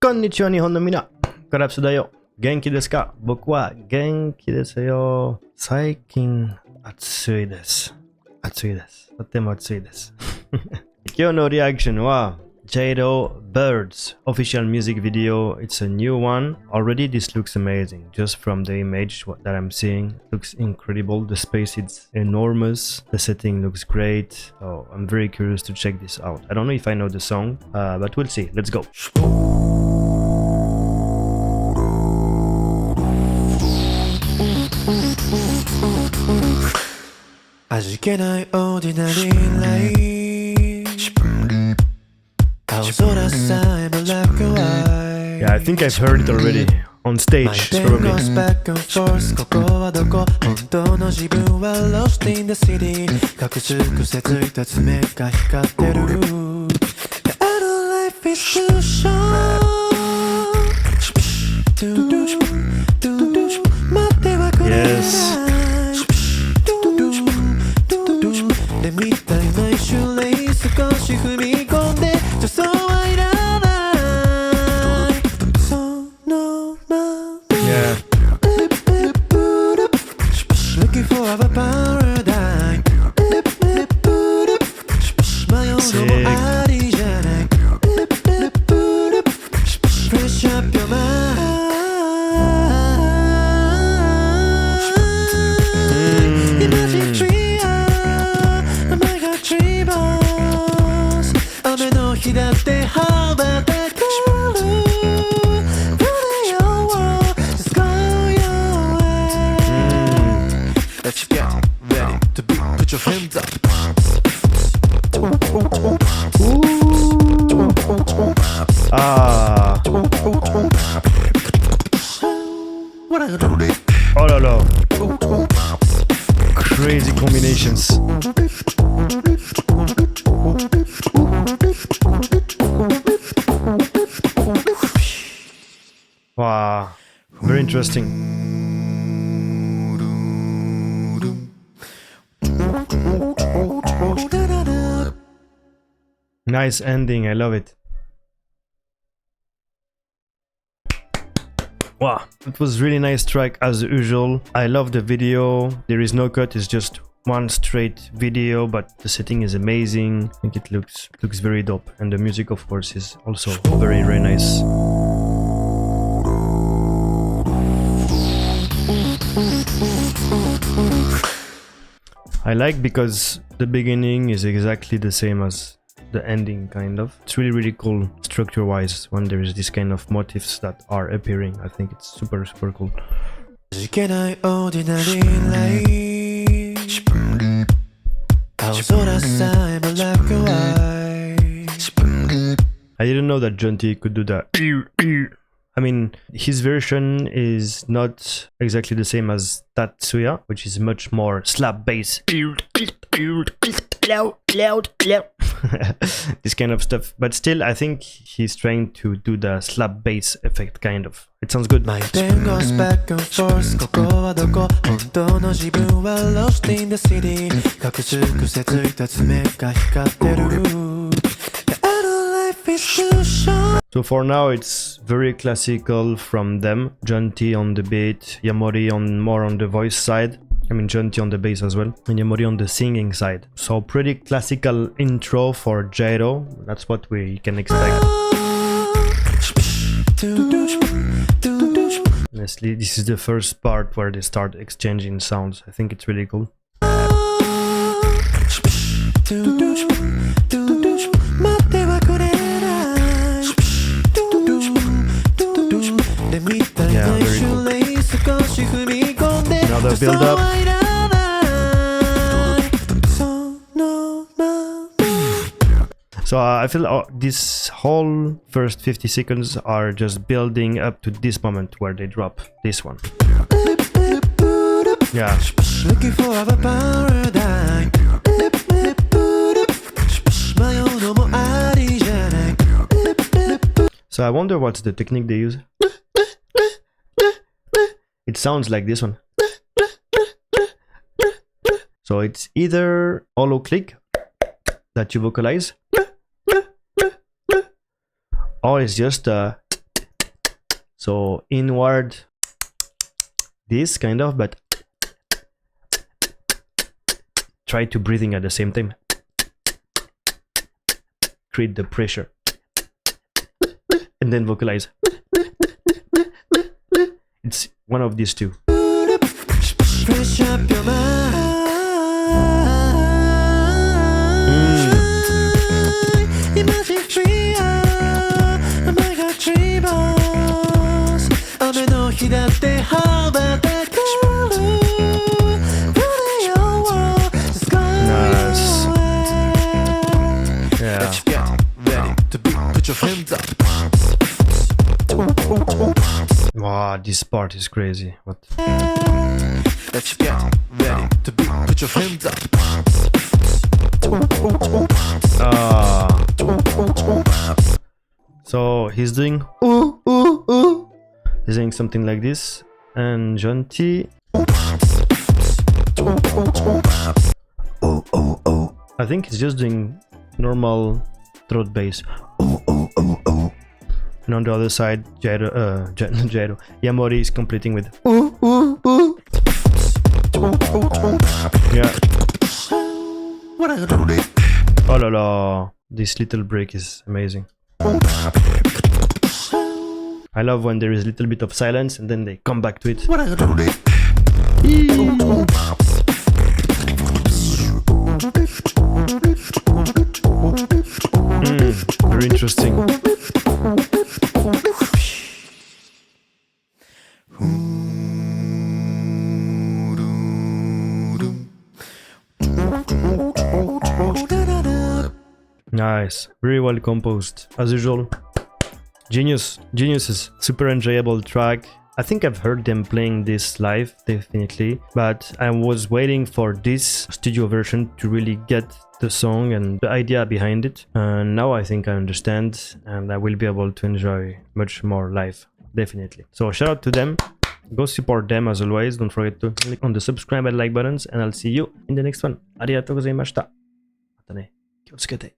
こんにちは、日本のみな。コラプスだよ。元気ですか？僕は元気ですよ。最近、暑いです。暑いです。とても暑いです。今日のリアクションは、JAIRO Birds official music video. It's a new one. Already this looks amazing. Just from the image that I'm seeing. Looks incredible. The space is enormous. The setting looks great. So I'm very curious to check this out. I don't know if I know the song, but we'll see. Let's go. Yeah, I think I've heard it already on stage, probably. Yes. Let's get ready to be. Put your hands up. Ah. Oh la la. Crazy combinations. Wow. Very interesting. Nice ending, I love it. Wow, it was really nice track as usual. I love the video. There is no cut, it's just one straight video, but the setting is amazing. I think it looks very dope, and the music of course is also very nice. I like because the beginning is exactly the same as the ending, kind of. It's really cool structure wise when there is this kind of motifs that are appearing. I think it's super cool. I didn't know that Jonty could do that. I mean, his version is not exactly the same as Tatsuya, which is much more slap bass. This kind of stuff. But still, I think he's trying to do the slap bass effect, kind of. It sounds good. My brain goes back and forth. ここはどこ? 本当の自分は lost in the city. 隠す癖ついた爪が光ってる. So for now it's very classical from them. Jonty on the beat, Yamori more on the voice side. I mean Jonty on the bass as well, and Yamori on the singing side. So pretty classical intro for JAIRO. That's what we can expect. Honestly, this is the first part where they start exchanging sounds. I think it's really cool. Yeah, very cool. Another build up. So I feel this whole first 50 seconds are just building up to this moment where they drop this one. Yeah. So I wonder what's the technique they use. It sounds like this one. So it's either hollow click that you vocalize, or it's just So inward, this kind of, but try to breathing at the same time. Create the pressure. And then vocalize. It's one of these two. Fresh up your mind. Imagine free. Oh my God, dreamers. 雨の日だって羽ばたく。Nice. Yeah. Let's get ready to be. Put your hands up. Wow, this part is crazy. What? Let's get ready to be. Put your hands up. Ah. So he's doing he's doing something like this, and Jonty. I think he's just doing normal throat bass. And on the other side, Jairo, Yamori is completing with. Yeah. Oh la la, this little break is amazing. I love when there is a little bit of silence and then they come back to it. Very interesting. Nice, very well composed, as usual. Geniuses, super enjoyable track. I think I've heard them playing this live, definitely, but I was waiting for this studio version to really get the song and the idea behind it. And now I think I understand, and I will be able to enjoy much more live, definitely. So shout out to them. Go support them as always. Don't forget to click on the subscribe and like buttons, and I'll see you in the next one. ありがとうございました。またね。気をつけて。